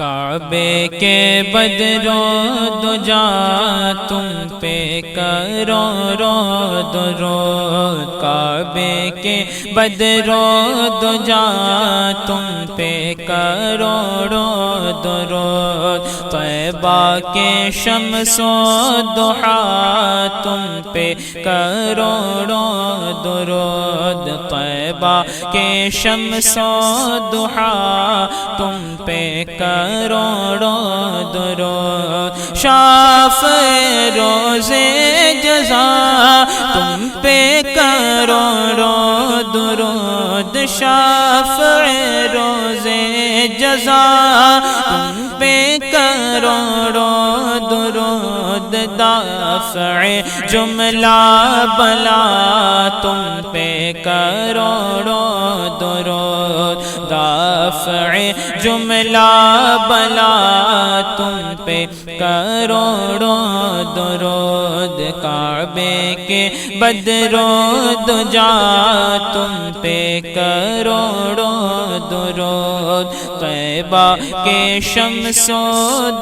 کعبے کے بدرو دجا تم پہ کروڑوں درود، کعبے کے بدرو دجا تم پہ کروڑوں درود، طیبہ کے شمس و ضحا تم پہ کروڑوں درود، طیبہ کے شمس و ضحا تم پہ کروڑوں درود، شافع روز جزا تم پہ کروڑوں درود، شافع روز جزا تم پہ کروڑوں درود، دافع جملہ بلا تم پہ کروڑوں درود، دافع جملہ بلا تم پہ کروڑوں درود، کعبے کے بدرو دجا تم پہ کروڑوں درود، طیبہ کے شمس و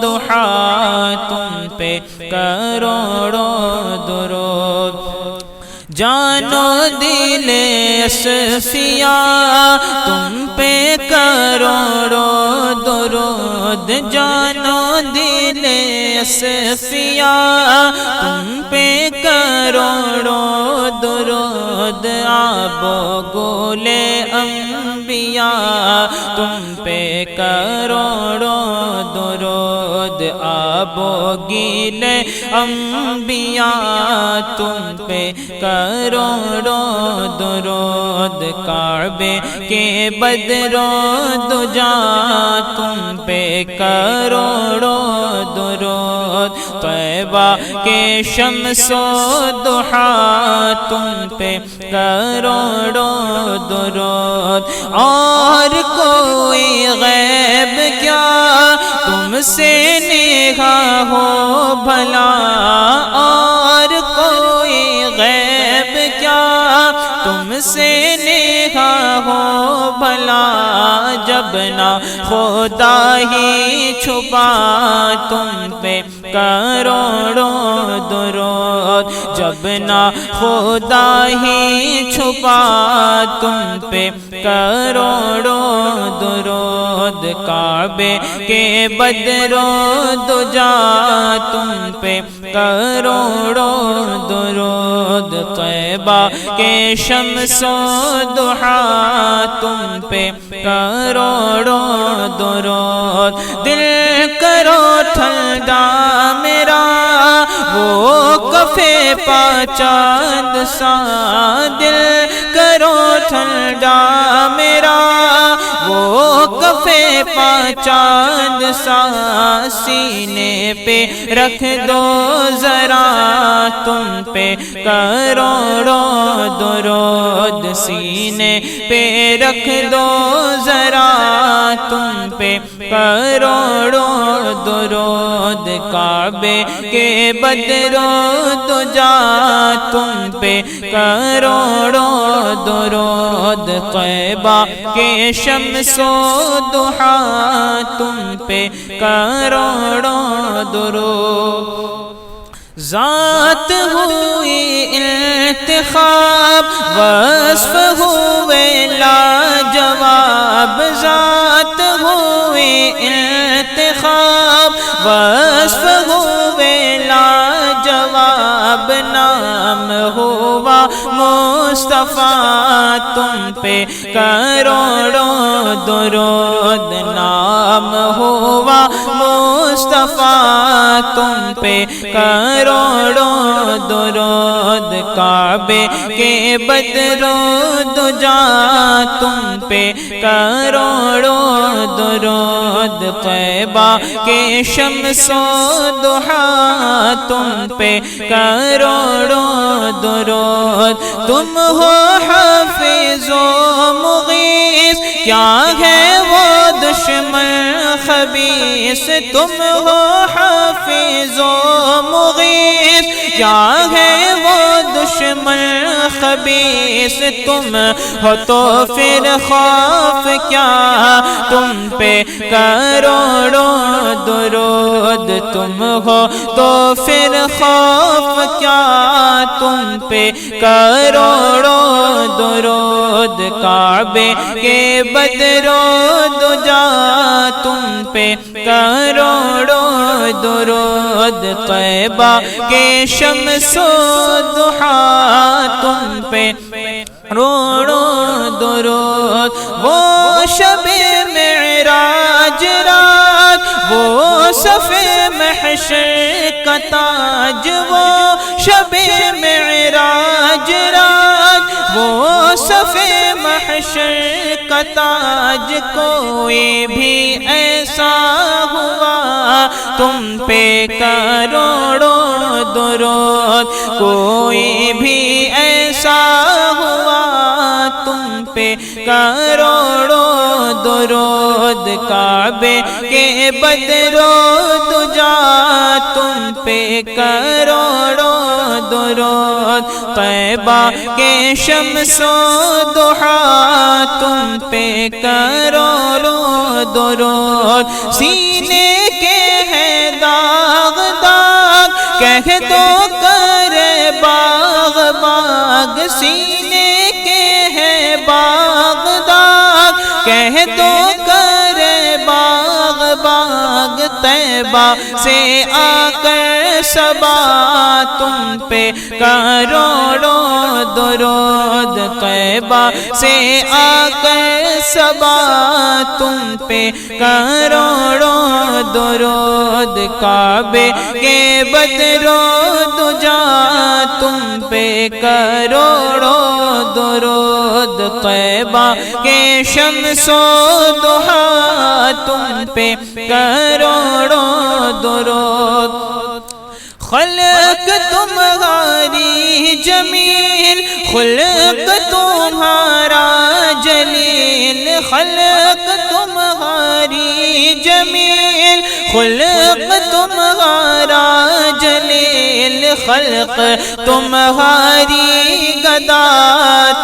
ضحا تم پہ کروڑوں درود، جان و دل اصفیاء تم پہ کروڑوں درود، جان و دل اصفیاء تم پہ کروڑوں درود، آب و گل انبیاء تم پہ کروڑوں درود، آب و گل انبیاء تم پہ کروڑوں درود، کعبے کے بدرو دجا تم پہ کروڑوں درود، طیبہ کے شمس و ضحا تم پہ کروڑوں درود، اور کوئی غیب کیا تم سے نگاہ ہو بھلا، اور کوئی غیب کیا تم سے نگاہ ہو بھلا، جب نہ خدا ہی چھپا تم پہ کروڑوں درود، جب نہ خدا ہی چھپا تم پہ کروڑوں درود، کعبے کے بدرو دجا تم پہ کروڑوں درود، طیبہ کے شمس و ضحا تم پہ کروڑوں درود، دل کرو ٹھنڈا میرا وہ کفے پا چاند سا، دل کرو ٹھنڈا میرا وہ کفے پا چاند سا، سینے پہ رکھ دو ذرا تم پہ کروڑوں درود، سینے پہ رکھ دو ذرا تم پہ کروڑوں درود، کعبے کے بدرو دجا تم پہ کروڑوں درود، طیبہ کے شمس و ضحا تم پہ کروڑوں درود، ذات ہوئی انتخاب وصف ہوئے لاجواب، ذات ہوئی انتخاب وصف ہوئے لاجواب، نام ہوا مصطفیٰ تم پہ کروڑوں درود، نام ہوا مصطفیٰ تم پہ کروڑوں درود، کعبے کے بدرو دجا تم پہ کروڑوں درود، طیبہ کے شمس و ضحا تم پہ کروڑوں درود، تم ہو حافظ و مغیث کیا ہے وہ دشمن خبیث، تم ہو حافظ و مغیث کیا ہے وہ دشمن خبیث تم ہو تو پھر خوف کیا تم پہ کروڑوں درود تم ہو تو پھر خوف کیا تم پہ کروڑوں درود کعبے کے بدر و دجا تم پہ کروڑوں درود طیبہ کے شمس و ضحا تم پہ کروڑوں درود وہ شب معراج رات وہ صف محشر کا تاج وہ شب معراج رات وہ صف محشر کا تاج کوئی بھی ایسا ہوا تم پہ کروڑوں درود کوئی بھی ایسا ہوا تم پہ کروڑوں درود کعبے کے بدر و دجا تم پہ کروڑوں درود طیبہ کے شمس و ضحا تم پہ کروڑوں درود سینے کے ہیں داغ داغ کہہ دو کرے باغ باغ سینے کے ہیں باغ داغ کہہ دو کرے باغ باغ طیبہ سے آ کر صبا تم پہ کروڑوں درود طیبہ سے آ کر صبا تم پہ کروڑوں درود کعبے کے بدر و دجا تم پہ کروڑوں درود طیبہ کے شمس و ضحا تم پہ کروڑوں درود خلق تمہاری جمیل خلق تمہارا جلیل خلق تمہاری جمیل خلق تمہارا جلیل خلق تمہاری گدا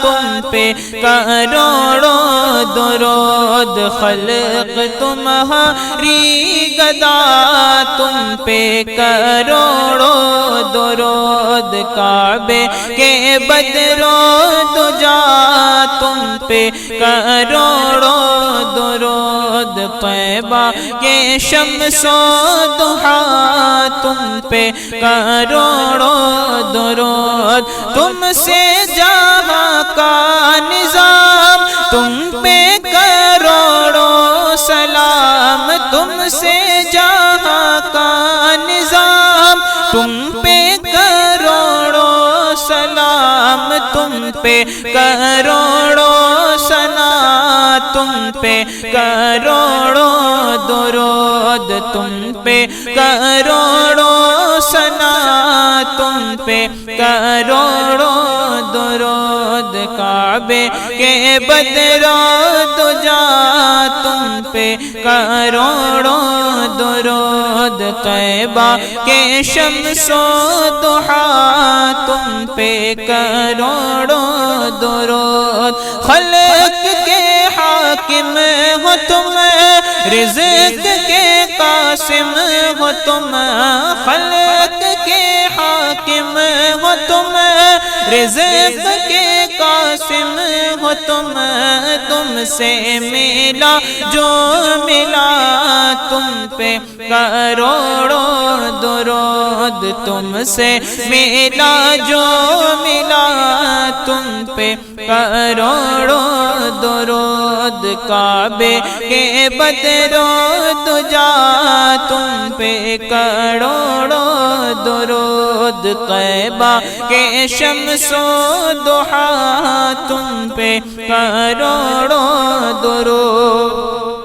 تم پہ کروڑوں درود خلق تمہاری گدا تم پہ کروڑوں درود کعبے کے بدر و دجا تم پہ کروڑوں درود طیبہ کے شمس و ضحا تم پہ کروڑوں درود تم سے جہاں کا نظام تم پہ کروڑوں سلام تم سے جہاں کا نظام تم پہ کروڑوں سلام تم پہ کروڑوں ثنا تم پہ کروڑوں درود تم پہ کروڑوں ثنا تم پہ کروڑوں درود کعبے کے بدر و دجا تم پہ کروڑوں درود طیبہ کے شمس و ضحا تم پہ کروڑوں درود خلق کے حاکم ہو تم رزق کے قاسم ہو تم خلق کے حاکم ہو تم رزق کے قاسم ہو تم تم سے ملا جو ملا تم پہ کروڑوں درود تم سے ملا جو ملا تم پہ کروڑوں درود کعبے کے بدر و دجا تم پہ کروڑوں درود طیبہ کے شمس و ضحا تم پہ کروڑوں درود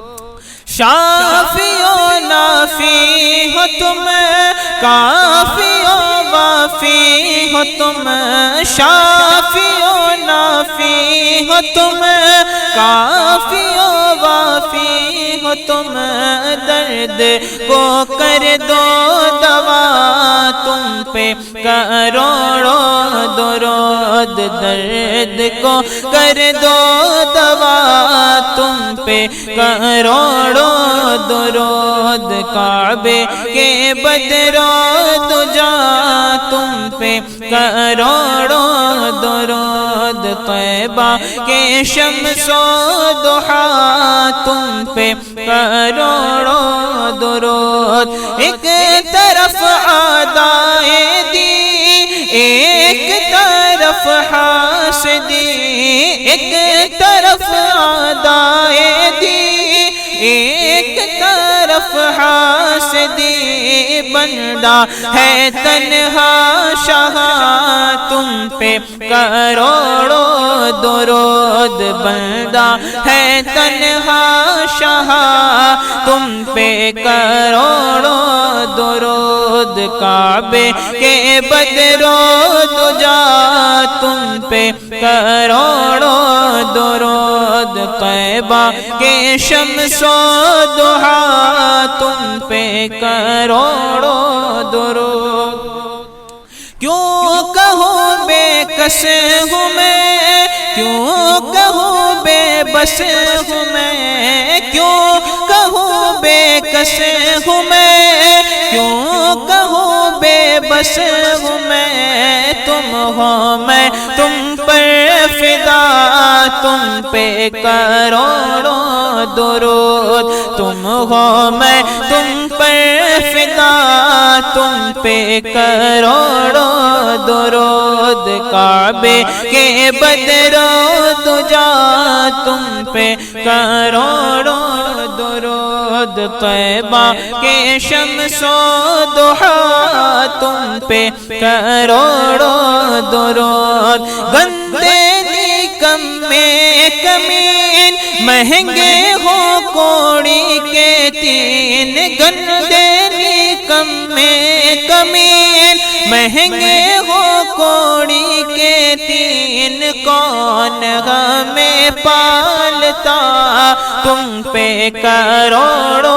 شافی و نافی ہو تم کافی و وافی ہو تم شافی و نافی ہو تم کافی و وافی ہو تم درد کو کر دو دوا تم پہ کروڑوں درود درد کو کر دو دوا تم پہ کروڑوں درود کعبے کے بدرو دجا تم پہ کروڑوں درود طیبہ کے شمس و ضحیٰ تم پہ کروڑوں درود ایک طرف اعدائے دی ایک طرف حاسدی ایک طرف اعدائے دی ایک طرف حاسدی بندہ ہے تنہا شاہ تم پہ کروڑوں درود بندہ ہے تنہا شاہ تم پہ کروڑوں درود کعبے کے بدرو دجا تم پہ کروڑوں درود طیبہ کے شمس و ضحیٰ تم پہ کروڑوں درود کیوں کہوں بے کس ہوں میں کیوں کہوں بے بس ہوں میں کیوں کہوں بے کس ہوں میں کیوں کہوں بے بس ہوں میں تم ہو میں تم پر فدا تم پہ کروڑوں درود تم ہو میں تم پر فدا تم پہ کروڑوں درود کعبے کے بدرو دجا تم پہ کروڑوں درود طیبہ کے شمس و ضحیٰ تم پہ کروڑوں درود گندے نکم میں کمین مہنگے ہو کوڑی کے تین گندے نکم میں کمین مہنگے ہو کوڑی کے تین کون ہمیں پالتا تم پہ کروڑوں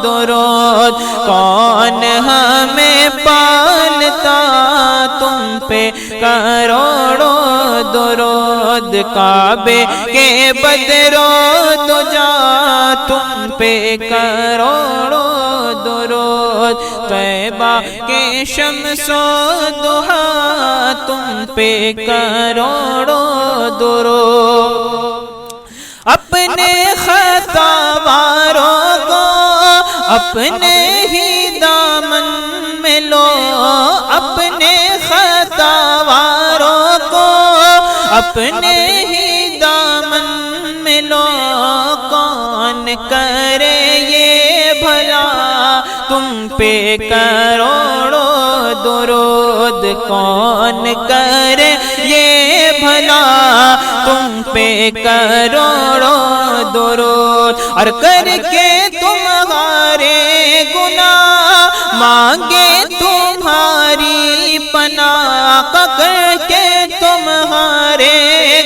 درود کون ہمیں پالتا تم پہ کروڑوں درود کعبے کے بدرو دجا تم پہ کروڑوں درود طیبہ کے شمس و ضحیٰ تم پہ کروڑوں درود اپنے خطا واروں کو اپنے ہی دامن میں لو اپنے خطا واروں کو اپنے ہی دامن میں لو کون کرے یہ بھلا تم پہ کروڑوں درود کون کرے یہ بھلا تم پہ کروڑوں درود اور کر کے تمہارے گناہ مانگے تمہاری پناہ کر کے تمہارے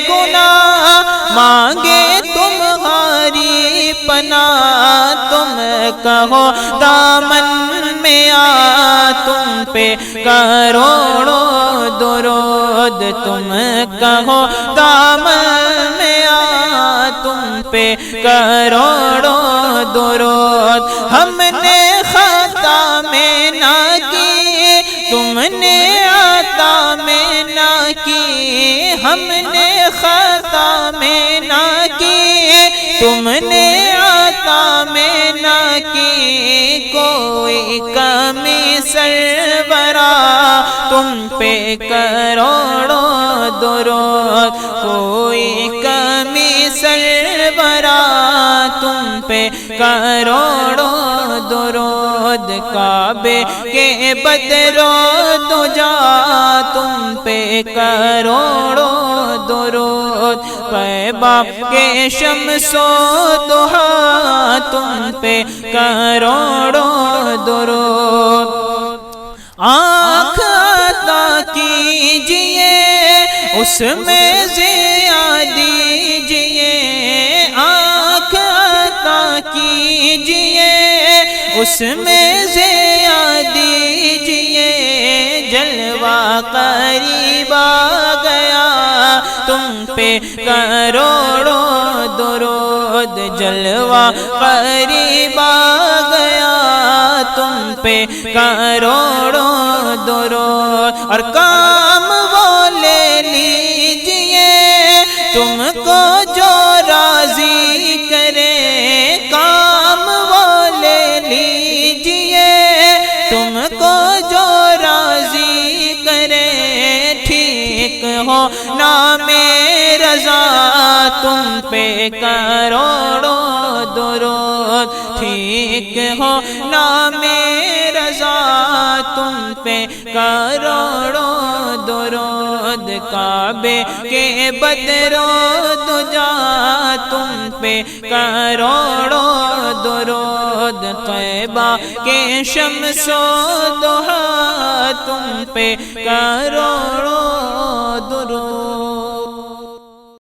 گناہ مانگے تمہاری پناہ تم کہو دامن میں آ تم پہ کروڑوں درود تم کہو دامن میں آ تم پہ کروڑوں درود ہم نے خطا میں نہ کی تم نے عطا میں نہ کی ہم نے خطا میں نہ کی تم نے عطا میں نہ کی کوئی کمی سربراہ تم پہ کروڑوں درود کوئی کمی سربراہ تم پہ کروڑوں درود کعبے کے بدرو دجا تم پہ کروڑوں درود طیبہ کے شمس و ضحیٰ تم پہ کروڑوں درود آنکھ عطا کیجئے اس میں ضیاء دیجئے آنکھ عطا کیجئے اس میں ضیاء دیجئے جلوہ قریبا پہ کروڑوں درود، جلوہ قریب آ گیا تم پہ کروڑوں درود، اور کام وہ لے لیجئے تم کو جو راضی کرے، کام وہ لے لیجئے تم کو جو راضی کرے، ٹھیک ہو نام رضا تم پہ کروڑوں درود، ٹھیک ہو نام رضا تم پہ کروڑوں درود، کعبے کے بدر و دجا تم پہ کروڑوں درود، طیبہ کے شمس و ضحیٰ تم پہ کروڑوں درود۔